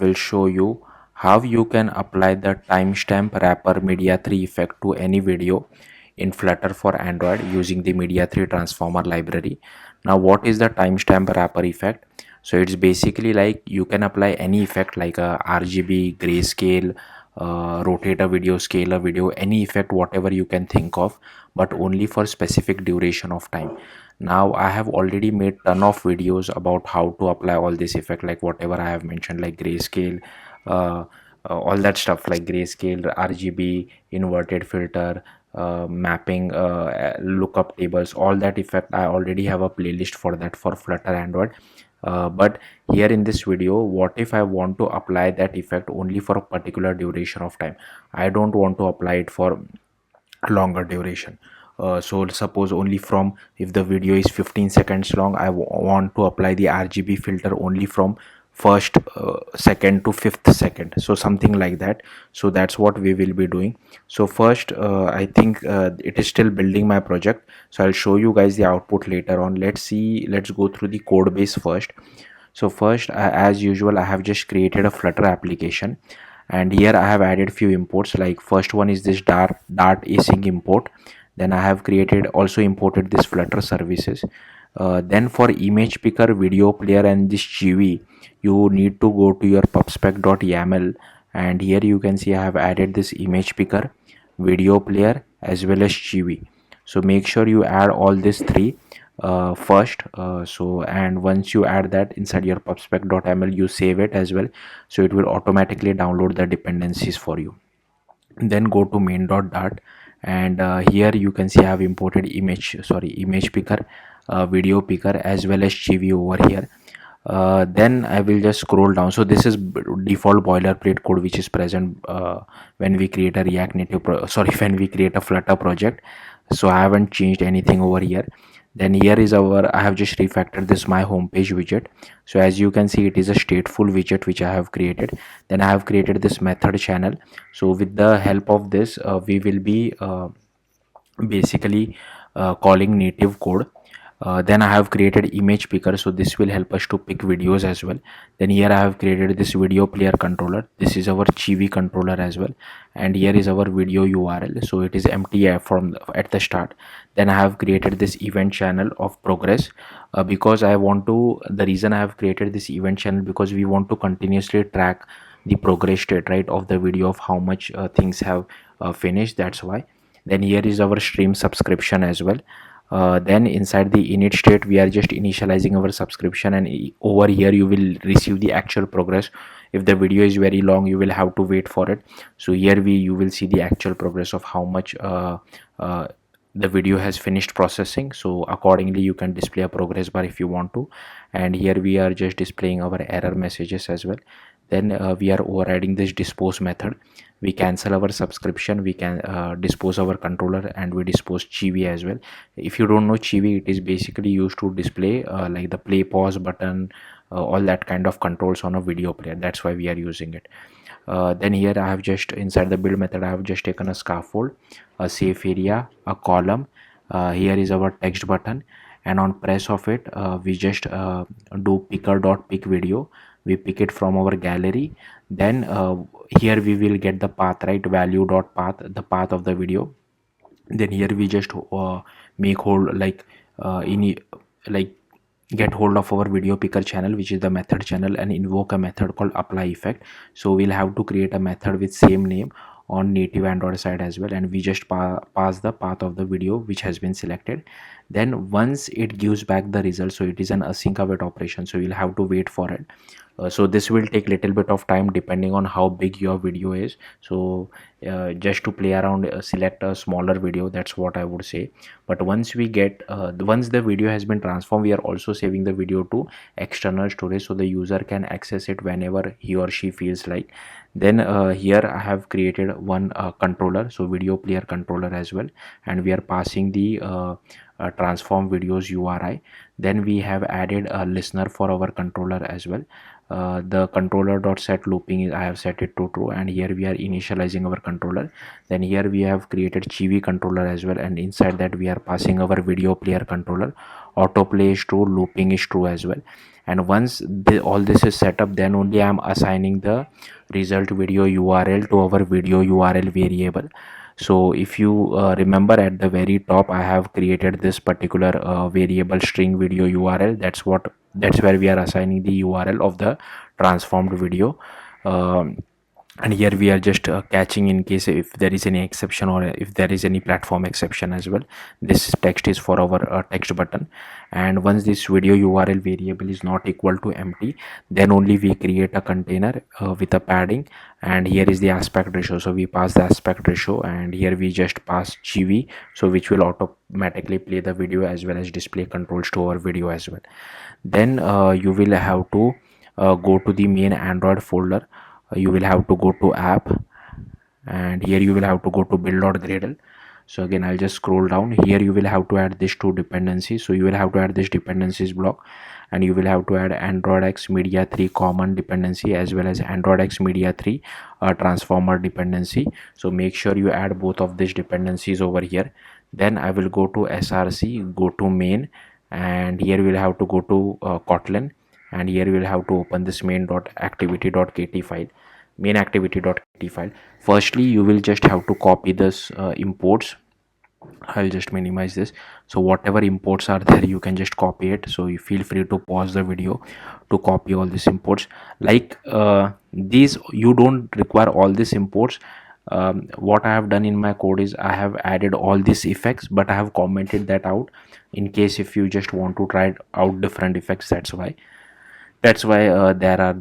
will show you how you can apply the timestamp wrapper Media 3 effect to any video in Flutter for Android using the Media 3 Transformer library. Now, what is the timestamp wrapper effect? So it's basically like you can apply any effect like a RGB, grayscale, rotate a video, scale a video, any effect whatever you can think of, but only for specific duration of time. Now I have already made ton of videos about how to apply all this effect, like whatever I have mentioned, like grayscale, uh, all that stuff like grayscale, RGB, inverted filter, mapping, lookup tables, all that effect. I already have a playlist for that for Flutter Android. But here in this video, what if I want to apply that effect only for a particular duration of time? I don't want to apply it for longer duration. So suppose only from, if the video is 15 seconds long, I want to apply the RGB filter only from first second to fifth second, so something like that. So that's what we will be doing. So first, I think it is still building my project, so I'll show you guys the output later on. Let's go through the code base first. So first, as usual, I have just created a Flutter application, and here I have added few imports. Like first one is this dart async import. Then I have also imported this Flutter services. Then for image picker, video player, and this GV, you need to go to your pubspec.yaml, and here you can see I have added this image picker, video player, as well as GV. So make sure you add all these three first. And once you add that inside your pubspec.yaml, you save it as well, so it will automatically download the dependencies for you. Then go to main.dart, and here you can see I have imported image picker, video picker, as well as GV over here. Then I will just scroll down. So this is default boilerplate code which is present when we create a React Native when we create a Flutter project. So I haven't changed anything over here. Then here is I have just refactored this my homepage widget. So as you can see, it is a stateful widget which I have created. Then I have created this method channel. So with the help of this, we will be basically calling native code. Then I have created image picker, so this will help us to pick videos as well. Then here I have created this video player controller. This is our GV controller as well, and here is our video URL, so it is empty at the start. Then I have created this event channel of progress, because the reason I have created this event channel, because we want to continuously track the progress state, right, of the video, of how much things have finished. That's why. Then here is our stream subscription as well. Then inside the init state, we are just initializing our subscription, and over here you will receive the actual progress. If the video is very long, you will have to wait for it. So here you will see the actual progress of how much the video has finished processing. So accordingly you can display a progress bar if you want to. And here we are just displaying our error messages as well. Then we are overriding this dispose method. We cancel our subscription, we can dispose our controller, and we dispose GV as well. If you don't know GV, it is basically used to display like the play pause button, all that kind of controls on a video player. That's why we are using it. Then here I have just, inside the build method, I have just taken a scaffold, a safe area, a column. Here is our text button, and on press of it, we just do picker.pick video. We pick it from our gallery. Then here we will get the path, right, value.path, the path of the video. Then here we just make hold, like get hold of our video picker channel, which is the method channel, and invoke a method called apply effect. So we'll have to create a method with same name on native Android side as well, and we just pass the path of the video which has been selected. Then once it gives back the result, so it is an async await operation, so you'll have to wait for it. So this will take little bit of time depending on how big your video is. So just to play around, select a smaller video, that's what I would say. But once we get once the video has been transformed, we are also saving the video to external storage, so the user can access it whenever he or she feels like. Then here I have created one controller, so video player controller as well, and we are passing the transform videos URI. Then we have added a listener for our controller as well. The controller.set looping is, I have set it to true, and here we are initializing our controller. Then here we have created GV controller as well, and inside that we are passing our video player controller. Autoplay is true, looping is true as well. and once all this is set up, then only I'm assigning the result video URL to our video URL variable. So if you remember, at the very top I have created this particular variable string video URL. That's where we are assigning the URL of the transformed video. And here we are just catching in case if there is any exception, or if there is any platform exception as well. This text is for our text button. And once this video URL variable is not equal to empty, then only we create a container with a padding, and here is the aspect ratio. So we pass the aspect ratio, and here we just pass GV, so which will automatically play the video as well as display controls to our video as well. Then you will have to go to the main Android folder. You will have to go to app, and here you will have to go to build.gradle. So again, I'll just scroll down. Here you will have to add these two dependencies. So you will have to add this dependencies block, and you will have to add Android X Media 3 common dependency as well as Android X Media 3 transformer dependency. So make sure you add both of these dependencies over here. Then I will go to src, go to main, and here we will have to go to Kotlin, and here we will have to open this main.activity.kt file, main activity.kt file. Firstly, you will just have to copy this imports. I'll just minimize this. So whatever imports are there, you can just copy it. So you feel free to pause the video to copy all these imports. Like these, you don't require all these imports. What I have done in my code is I have added all these effects, but I have commented that out in case if you just want to try out different effects. That's why there are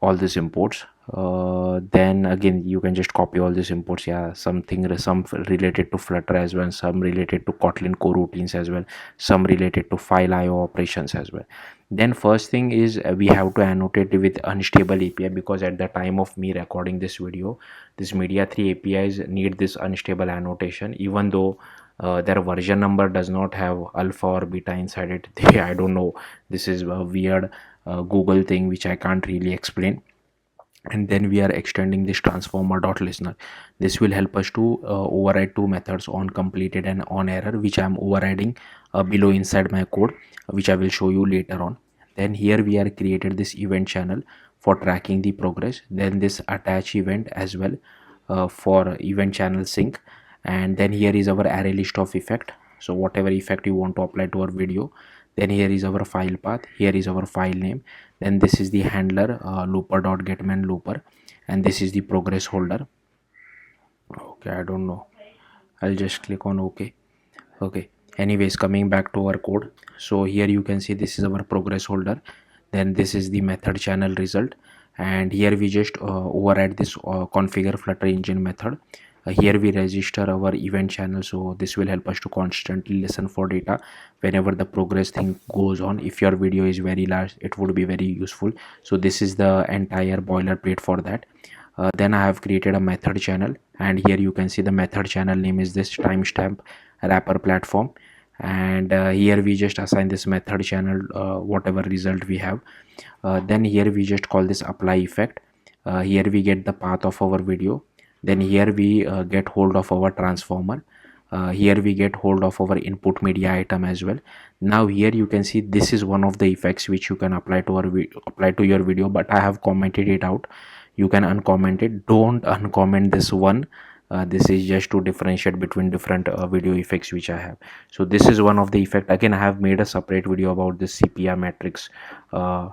all these imports. Then again, you can just copy all these imports. Yeah, some related to Flutter as well, some related to Kotlin coroutines as well, some related to file IO operations as well. Then first thing is we have to annotate with unstable API, because at the time of me recording this video, this Media 3 APIs need this unstable annotation, even though their version number does not have alpha or beta inside it. I don't know, this is a weird Google thing which I can't really explain. And then we are extending this transformer.listener. This will help us to override two methods, on completed and on error, which I am overriding below inside my code, which I will show you later on. Then here we are created this event channel for tracking the progress, then this attach event as well for event channel sync. And then here is our array list of effect. So whatever effect you want to apply to our video, then here is our file path, here is our file name, then this is the handler looper.getMan looper, and this is the progress holder. Okay, I don't know, I'll just click on okay. Anyways, coming back to our code, so here you can see this is our progress holder, then this is the method channel result, and here we just override this configure Flutter engine method. Here we register our event channel, so this will help us to constantly listen for data whenever the progress thing goes on. If your video is very large, it would be very useful. So this is the entire boilerplate for that. Then I have created a method channel, and here you can see the method channel name is this timestamp wrapper platform, and here we just assign this method channel whatever result we have. Then here we just call this apply effect. Here we get the path of our video, then here we get hold of our transformer. Here we get hold of our input media item as well. Now here you can see this is one of the effects which you can apply to your video, but I have commented it out. You can uncomment it, don't uncomment this one. This is just to differentiate between different video effects which I have. So this is one of the effect. Again, I have made a separate video about this sepia matrix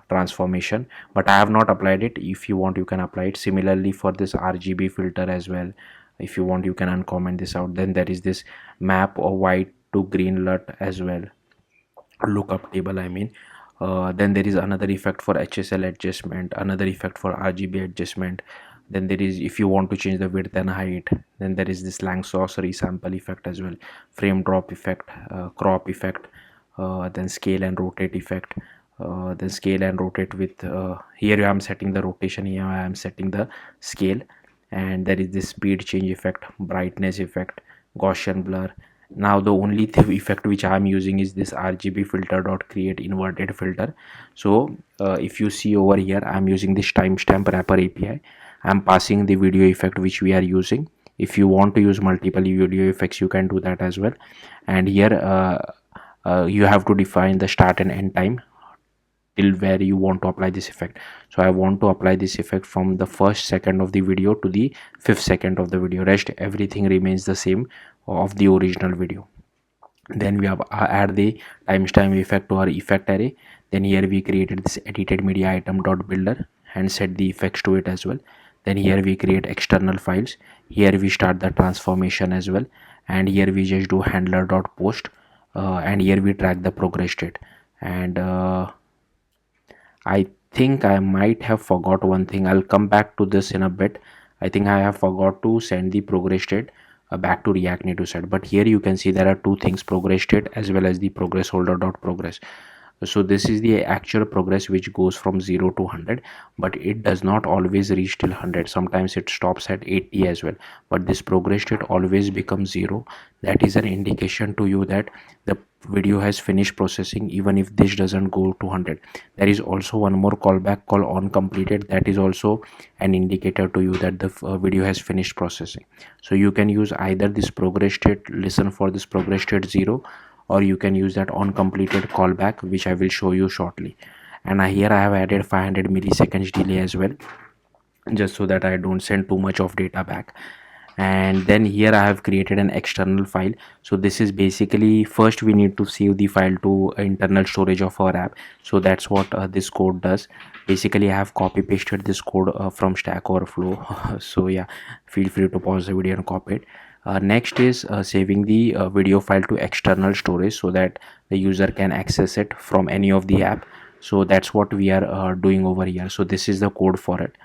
transformation, but I have not applied it. If you want, you can apply it. Similarly for this RGB filter as well, if you want, you can uncomment this out. Then there is this map of white to green LUT as well, lookup table I mean. Then there is another effect for HSL adjustment, another effect for RGB adjustment. Then there is, if you want to change the width and height, then there is this Langsource resample effect as well, frame drop effect, crop effect, then scale and rotate effect, then scale and rotate with here I am setting the rotation, here I am setting the scale. And there is this speed change effect, brightness effect, Gaussian blur. Now the only effect which I am using is this RGB filter dot create inverted filter. So if you see over here, I am using this timestamp wrapper API. I am passing the video effect which we are using. If you want to use multiple video effects, you can do that as well. And here you have to define the start and end time till where you want to apply this effect. So I want to apply this effect from the first second of the video to the fifth second of the video. Rest everything remains the same of the original video. Then we have add the timestamp effect to our effect array. Then here we created this edited media item dot builder and set the effects to it as well. Then here we create external files. Here we start the transformation as well, and here we just do handler dot post, and here we track the progress state. And I think I might have forgot one thing. I'll come back to this in a bit. I think I have forgot to send the progress state back to React Native side. But here you can see there are two things: progress state as well as the progress holder dot progress. So this is the actual progress which goes from 0 to 100, but it does not always reach till 100. Sometimes it stops at 80 as well, but this progress state always becomes 0. That is an indication to you that the video has finished processing even if this doesn't go to 100. There is also one more callback called on completed. That is also an indicator to you that the video has finished processing. So you can use either this progress state, listen for this progress state 0, or you can use that on completed callback, which I will show you shortly. And here I have added 500 milliseconds delay as well, just so that I don't send too much of data back. And then here I have created an external file. So this is basically, first we need to save the file to internal storage of our app. So that's what this code does. Basically I have copy pasted this code from Stack Overflow. So yeah, feel free to pause the video and copy it. Next is saving the video file to external storage so that the user can access it from any of the app. So that's what we are doing over here. So this is the code for it.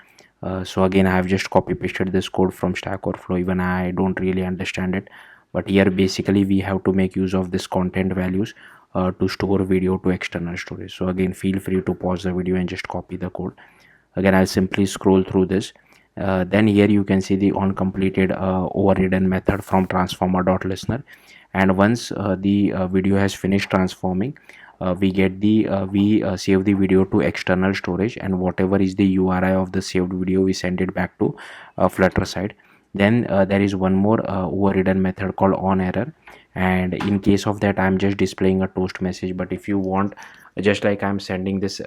So again, I have just copy pasted this code from Stack Overflow. Even I don't really understand it, but here basically we have to make use of this content values to store video to external storage. So again, feel free to pause the video and just copy the code. Again, I'll simply scroll through this. Then here you can see the on completed overridden method from transformer.listener, and once the video has finished transforming, we get the save the video to external storage, and whatever is the URI of the saved video, we send it back to Flutter side. Then there is one more overridden method called on error, and in case of that I'm just displaying a toast message. But if you want, just like I'm sending this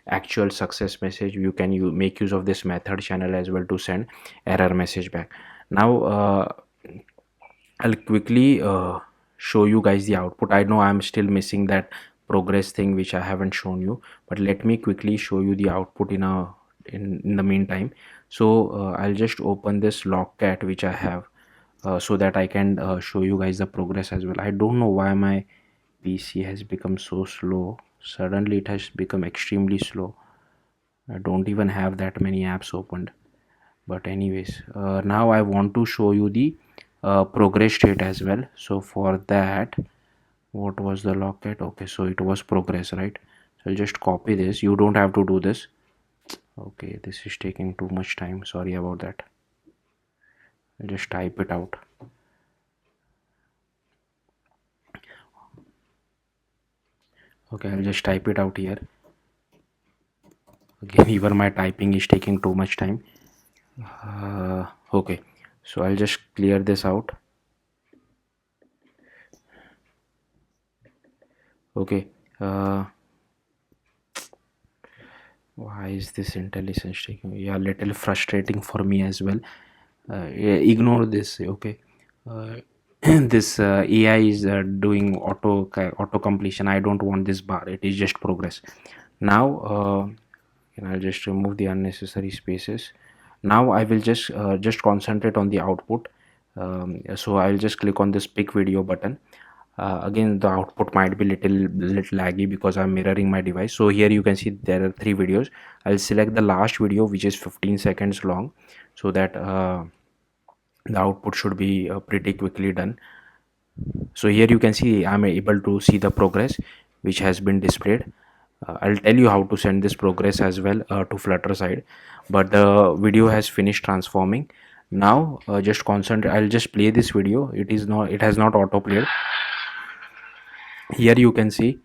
actual success message, you can make use of this method channel as well to send error message back. Now I'll quickly show you guys the output. I know I'm still missing that progress thing which I haven't shown you, but let me quickly show you the output in the meantime. So I'll just open this logcat which I have so that I can show you guys the progress as well. I don't know why my PC has become so slow. Suddenly it has become extremely slow. I don't even have that many apps opened. But anyways, now I want to show you the progress state as well. So for that, what was the logcat? Okay, so it was progress, right? So I'll just copy this. You don't have to do this. Okay, this is taking too much time. Sorry about that. I'll just type it out. Okay, I'll just type it out here. Again, even my typing is taking too much time. Okay, so I'll just clear this out. Okay, why is this intelligence taking, yeah, little frustrating for me as well. Yeah, ignore this. Okay, this AI is doing auto completion. I don't want this bar, it is just progress. Now and I'll just remove the unnecessary spaces. Now I will just concentrate on the output. So I'll just click on this pick video button. Again, the output might be little laggy because I'm mirroring my device. So here you can see there are 3 videos. I'll select the last video, which is 15 seconds long, so that the output should be pretty quickly done. So here you can see I'm able to see the progress which has been displayed. I'll tell you how to send this progress as well to Flutter side, but the video has finished transforming. Now just concentrate. I'll just play this video. It has not auto played. Here you can see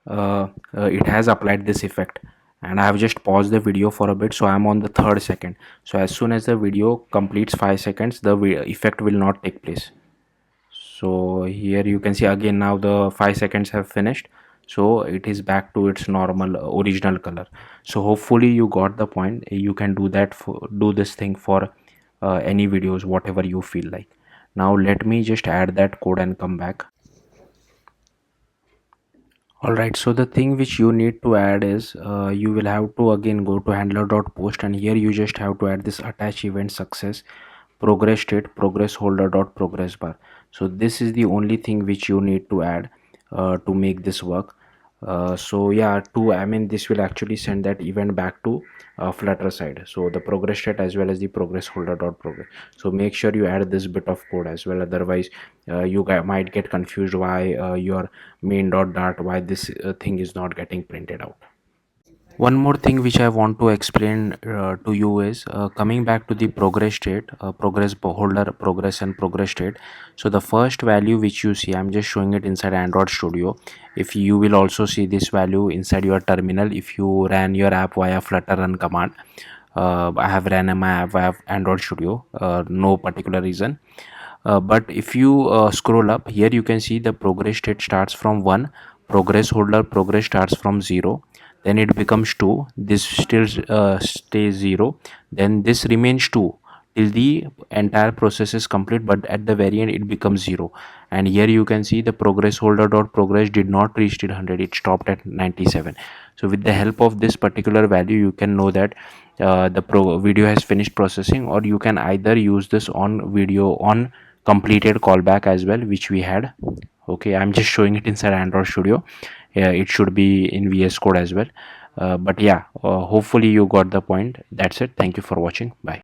it has applied this effect, and I have just paused the video for a bit, so I'm on the 3rd second. So as soon as the video completes 5 seconds, the effect will not take place. So here you can see again, now the 5 seconds have finished. so it is back to its normal original color. So hopefully you got the point. You can do that for, do this thing for any videos whatever you feel like. Now let me just add that code and come back. Alright, so the thing which you need to add is you will have to again go to handler.post, and here you just have to add this attach event success progress state progress holder dot progress bar. So this is the only thing which you need to add to make this work. So yeah, to I mean this will actually send that event back to Flutter side, so the progress state as well as the progress holder dot progress. So make sure you add this bit of code as well, otherwise might get confused why your main dot dart why this thing is not getting printed out. One more thing which I want to explain to you is coming back to the progress state, progress holder, progress and progress state. So the first value which you see, I'm just showing it inside Android Studio. If you will also see this value inside your terminal, if you ran your app via Flutter run command. I have ran my app via Android Studio, no particular reason. But if you scroll up here, you can see the progress state starts from 1, progress holder progress starts from 0, then it becomes 2, this still stays 0, then this remains 2 till the entire process is complete, but at the very end it becomes 0. And here you can see the progress holder dot progress did not reach till 100, it stopped at 97. So with the help of this particular value you can know that the video has finished processing, or you can either use this on video on completed callback as well, which we had. Okay, I'm just showing it inside Android Studio. Yeah, it should be in VS Code as well. But yeah, hopefully you got the point. That's it. Thank you for watching. Bye.